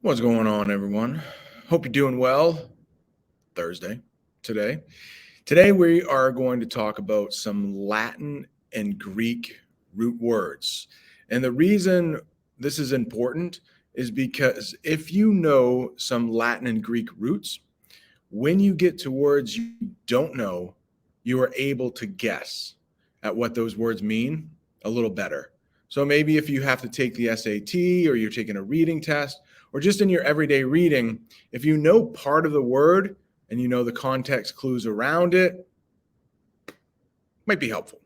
What's going on, everyone? Hope you're doing well. Thursday today. Today, we are going to talk about some Latin and Greek root words. And the reason this is important is because if you know some Latin and Greek roots, when you get to words you don't know, you are able to guess at what those words mean a little better. So maybe if you have to take the SAT or you're taking a reading test or just in your everyday reading, if you know part of the word and you know the context clues around it, might be helpful.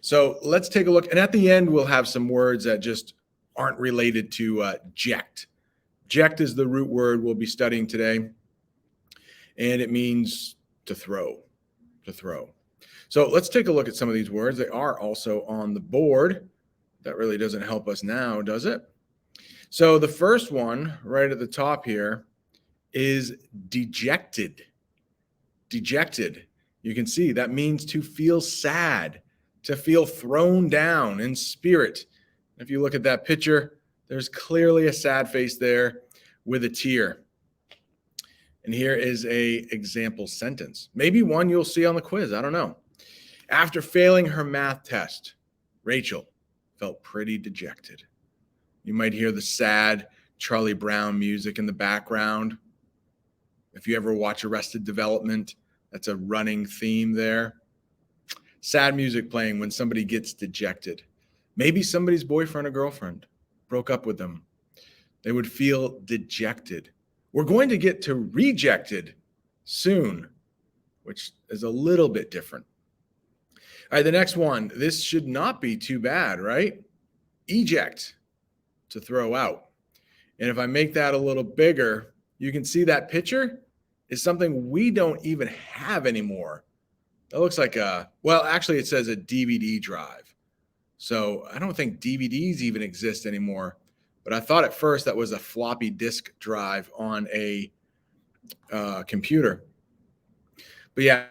So let's take a look. And at the end, we'll have some words that just aren't related to Ject. Ject is the root word we'll be studying today, and it means to throw, to throw. So let's take a look at some of these words. They are also on the board. That really doesn't help us now, does it? So the first one right at the top here is dejected. Dejected. You can see that means to feel sad, to feel thrown down in spirit. If you look at that picture, there's clearly a sad face there with a tear. And here is a example sentence. Maybe one you'll see on the quiz. I don't know. After failing her math test, Rachel felt pretty dejected. You might hear the sad Charlie Brown music in the background. If you ever watch Arrested Development, that's a running theme there. Sad music playing when somebody gets dejected. Maybe somebody's boyfriend or girlfriend broke up with them. They would feel dejected. We're going to get to rejected soon, which is a little bit different. All right, the next one. This should not be too bad, right? Eject, to throw out. And if I make that a little bigger, you can see that picture is something we don't even have anymore. That looks like actually it says a DVD drive. So I don't think DVDs even exist anymore. But I thought at first that was a floppy disk drive on a computer. But yeah,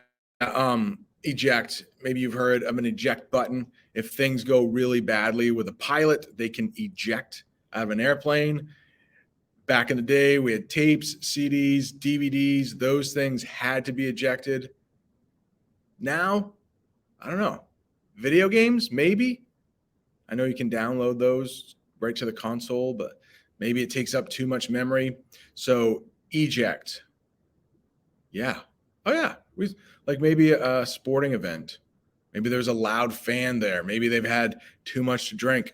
eject. Maybe you've heard of an eject button. If things go really badly with a pilot, they can eject out of an airplane. Back in the day, we had tapes, CDs, DVDs. Those things had to be ejected. Now, I don't know. Video games, maybe. I know you can download those right to the console, but maybe it takes up too much memory. So eject. Yeah. Oh, yeah. Like maybe a sporting event. Maybe there's a loud fan there. Maybe they've had too much to drink.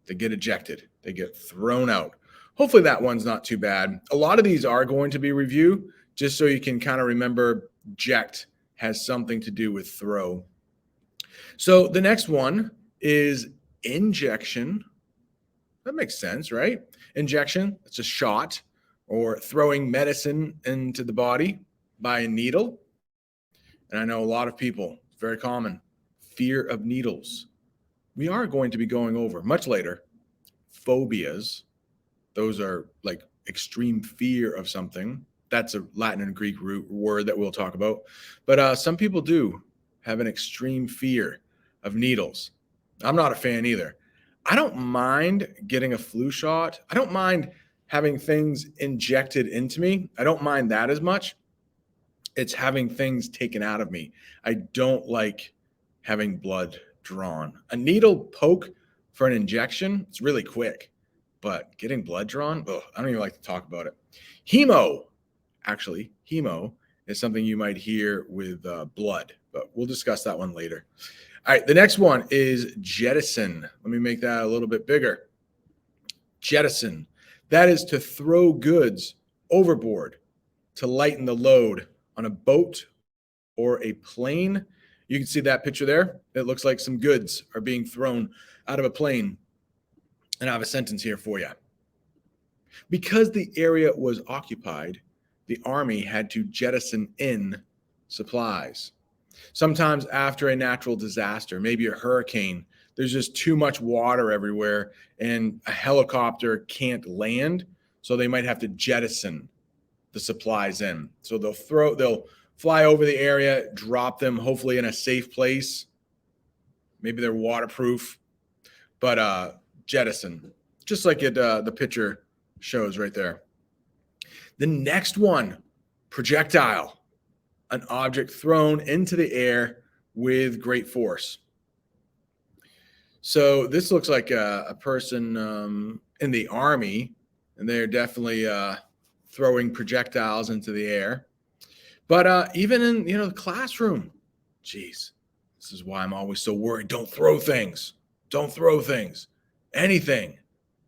They get ejected. They get thrown out. Hopefully that one's not too bad. A lot of these are going to be review, just so you can kind of remember Ject has something to do with throw. So the next one is injection. That makes sense, right? Injection, it's a shot or throwing medicine into the body by a needle. And I know a lot of people, it's very common, fear of needles. We are going to be going over much later phobias. Those are like extreme fear of something. That's a Latin and Greek root word that we'll talk about. But some people do have an extreme fear of needles. I'm not a fan either. I don't mind getting a flu shot. I don't mind having things injected into me. I don't mind that as much. It's having things taken out of me. I don't like having blood drawn. A needle poke for an injection, it's really quick. But getting blood drawn, I don't even like to talk about it. Hemo, actually, hemo is something you might hear with blood, but we'll discuss that one later. All right, the next one is jettison. Let me make that a little bit bigger. Jettison. That is to throw goods overboard, to lighten the load on a boat or a plane. You can see that picture there. It looks like some goods are being thrown out of a plane. And I have a sentence here for you. Because the area was occupied, the army had to jettison in supplies. Sometimes after a natural disaster, maybe a hurricane, there's just too much water everywhere and a helicopter can't land. So they might have to jettison the supplies in. So they'll fly over the area, drop them hopefully in a safe place. Maybe they're waterproof, but jettison, just like the picture shows right there. The next one, projectile, an object thrown into the air with great force. So this looks like a person in the army, and they're definitely throwing projectiles into the air. But even in the classroom, geez, this is why I'm always so worried. Don't throw things. Don't throw things. Anything.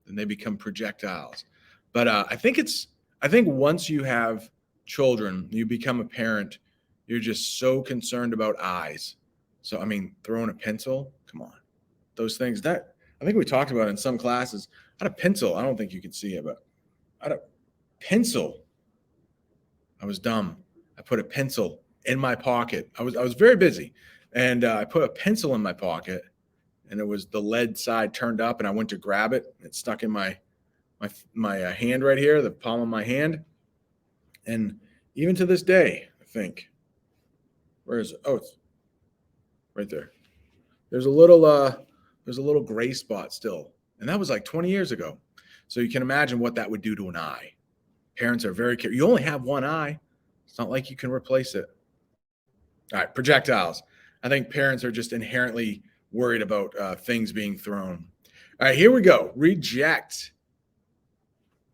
Then they become projectiles. But I think once you have children, you become a parent, you're just so concerned about eyes. So I mean, throwing a pencil, come on. Those things that I think we talked about in some classes. I had a pencil. I don't think you could see it, but I had a pencil. I was dumb. I put a pencil in my pocket. I was very busy, and I put a pencil in my pocket, and it was the lead side turned up, and I went to grab it. It stuck in my hand right here, the palm of my hand, and even to this day, I think. Where is it? Oh, it's right there. There's a little gray spot still, and that was like 20 years ago. So you can imagine what that would do to an eye. Parents are very careful. You only have one eye. It's not like you can replace it. All right, projectiles. I think parents are just inherently worried about things being thrown. All right, here we go. Reject.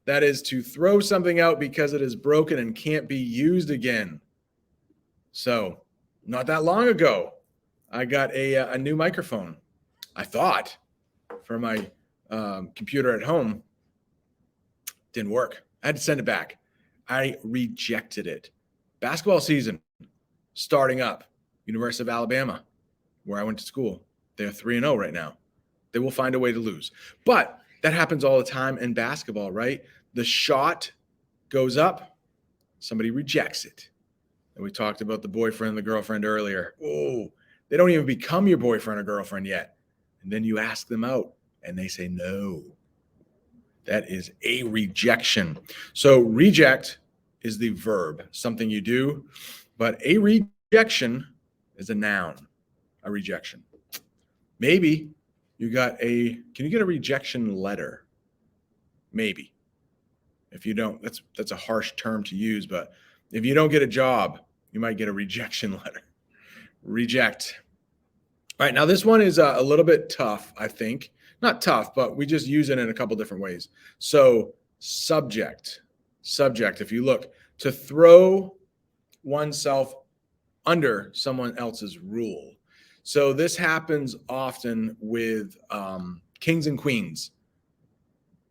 That is to throw something out because it is broken and can't be used again. So not that long ago, I got a new microphone, I thought, for my computer at home. Didn't work. I had to send it back. I rejected it. Basketball season starting up. University of Alabama, where I went to school. They're 3-0 right now. They will find a way to lose. But that happens all the time in basketball, right? The shot goes up, somebody rejects it. And we talked about the boyfriend and the girlfriend earlier. Oh, they don't even become your boyfriend or girlfriend yet. And then you ask them out and they say no. That is a rejection. So reject is the verb, something you do, but a rejection is a noun, a rejection. Maybe can you get a rejection letter? Maybe. If you don't, that's a harsh term to use, but if you don't get a job, you might get a rejection letter. Reject. All right, now this one is a little bit tough, I think. Not tough, but we just use it in a couple different ways. So subject, if you look, to throw oneself under someone else's rule. So this happens often with kings and queens.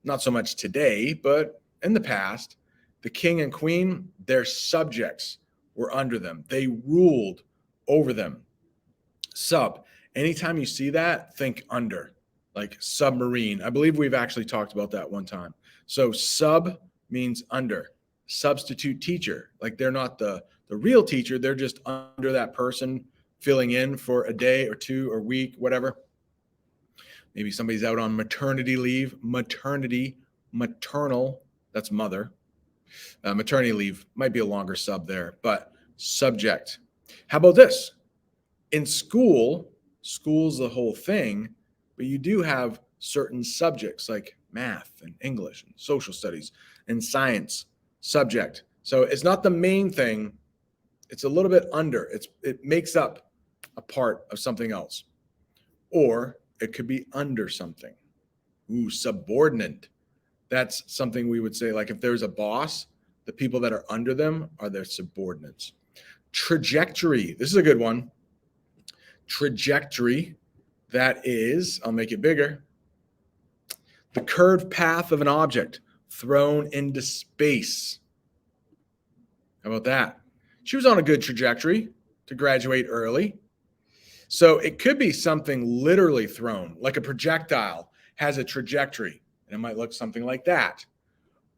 Not so much today, but in the past, the king and queen, their subjects were under them. They ruled over them. Sub, anytime you see that, think under, like submarine. I believe we've actually talked about that one time. So sub means under. Substitute teacher, like they're not the real teacher, they're just under that person, filling in for a day or two or week, whatever. Maybe somebody's out on maternity leave. Maternal, that's mother. Maternity leave might be a longer sub there, but subject. How about this? In school's the whole thing, but you do have certain subjects like math and English and social studies and science subject. So it's not the main thing. It's a little bit under. It makes up a part of something else. Or it could be under something. Ooh, subordinate. That's something we would say, like if there's a boss, the people that are under them are their subordinates. Trajectory. This is a good one. Trajectory. That is, I'll make it bigger, the curved path of an object thrown into space. How about that? She was on a good trajectory to graduate early. So it could be something literally thrown, like a projectile has a trajectory, and it might look something like that.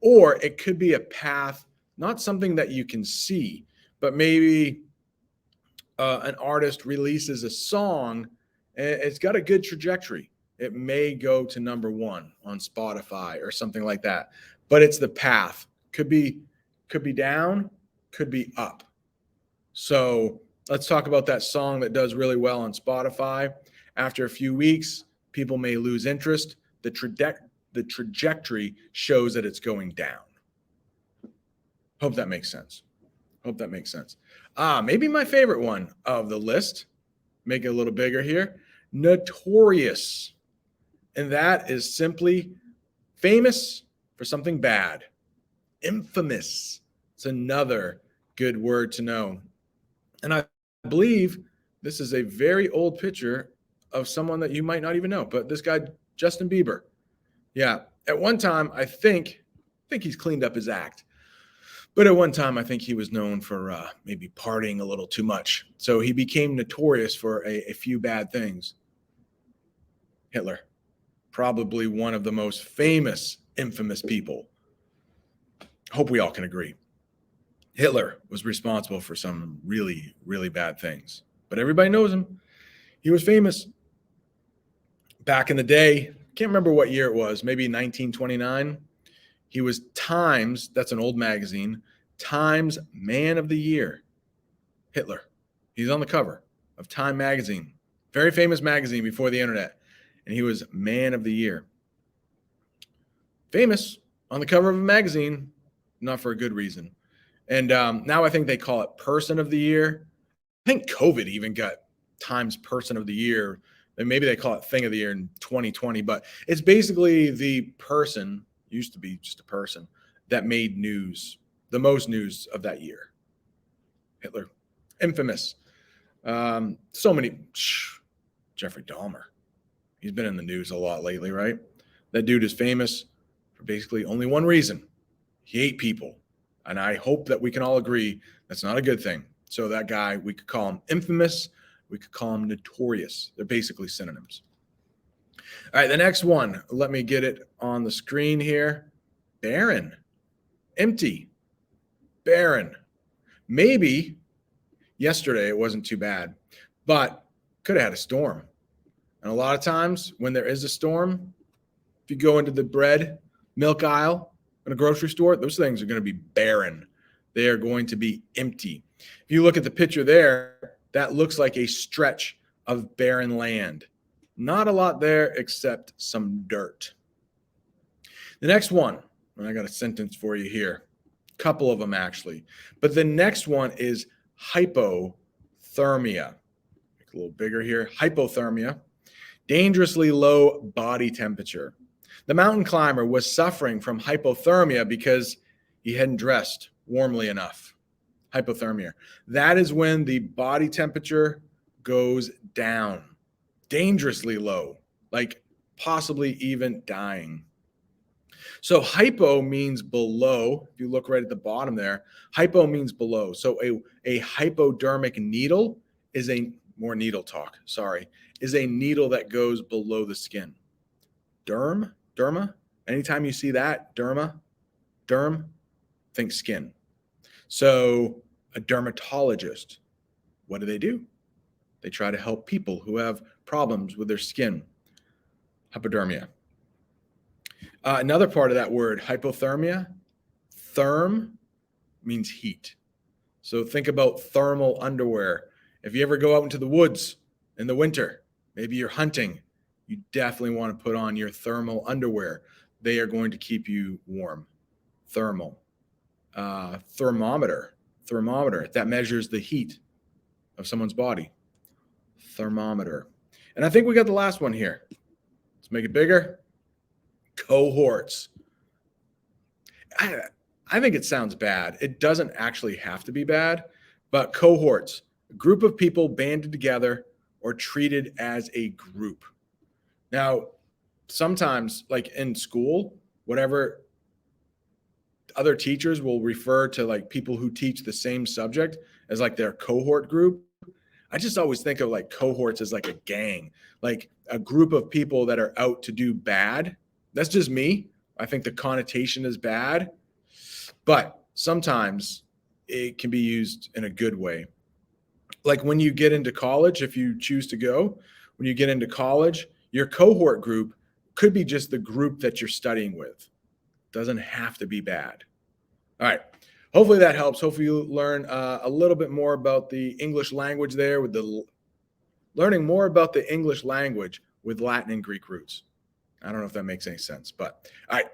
Or it could be a path, not something that you can see, but maybe an artist releases a song, and it's got a good trajectory. It may go to number 1 on Spotify or something like that, but it's the path. Could be down, could be up. So let's talk about that song that does really well on Spotify. After a few weeks, people may lose interest. The the trajectory shows that it's going down. Hope that makes sense. Hope that makes sense. Maybe my favorite one of the list, make it a little bigger here, notorious. And that is simply famous for something bad. Infamous. It's another good word to know. And I believe this is a very old picture of someone that you might not even know, but this guy, Justin Bieber. Yeah. At one time, I think he's cleaned up his act. But at one time, I think he was known for maybe partying a little too much. So he became notorious for a few bad things. Hitler, probably one of the most famous, infamous people. Hope we all can agree. Hitler was responsible for some really, really bad things. But everybody knows him. He was famous. Back in the day, can't remember what year it was, maybe 1929. He was Times, that's an old magazine, Times Man of the Year. Hitler. He's on the cover of Time magazine. Very famous magazine before the internet. And he was Man of the Year. Famous on the cover of a magazine, not for a good reason. And now I think they call it Person of the Year. I think COVID even got Times Person of the Year. And maybe they call it Thing of the Year in 2020. But it's basically the person, used to be just a person, that made news, the most news of that year. Hitler. Infamous. So many. Jeffrey Dahmer. He's been in the news a lot lately, right? That dude is famous for basically only one reason. He ate people. And I hope that we can all agree that's not a good thing. So that guy, we could call him infamous. We could call him notorious. They're basically synonyms. All right, the next one. Let me get it on the screen here. Barren. Empty. Barren. Maybe yesterday it wasn't too bad, but could have had a storm. And a lot of times when there is a storm, if you go into the bread, milk aisle in a grocery store, those things are going to be barren. They are going to be empty. If you look at the picture there, that looks like a stretch of barren land. Not a lot there except some dirt. The next one, and I got a sentence for you here, a couple of them actually, but the next one is hypothermia. Make it a little bigger here. Hypothermia, dangerously low body temperature. The mountain climber was suffering from hypothermia because he hadn't dressed warmly enough. Hypothermia. That is when the body temperature goes down, dangerously low, like possibly even dying. So hypo means below. If you look right at the bottom there, hypo means below. So a hypodermic needle is more needle talk, sorry, is a needle that goes below the skin. Derma, anytime you see that, derm, think skin. So a dermatologist, what do? They try to help people who have problems with their skin. Hypodermia. Another part of that word, hypothermia, therm means heat. So think about thermal underwear. If you ever go out into the woods in the winter, maybe you're hunting, you definitely want to put on your thermal underwear. They are going to keep you warm. Thermal. Thermometer, that measures the heat of someone's body. Thermometer. And I think we got the last one here. Let's make it bigger. Cohorts. I think it sounds bad. It doesn't actually have to be bad, but cohorts, a group of people banded together or treated as a group. Now, sometimes, like in school, whatever, other teachers will refer to like people who teach the same subject as like their cohort group. I just always think of like cohorts as like a gang, like a group of people that are out to do bad. That's just me. I think the connotation is bad, but sometimes it can be used in a good way. Like when you get into college, if you choose to go, when you get into college, your cohort group could be just the group that you're studying with. Doesn't have to be bad. All right. Hopefully that helps. Hopefully you learn a little bit more about the English language there with learning more about the English language with Latin and Greek roots. I don't know if that makes any sense, but all right.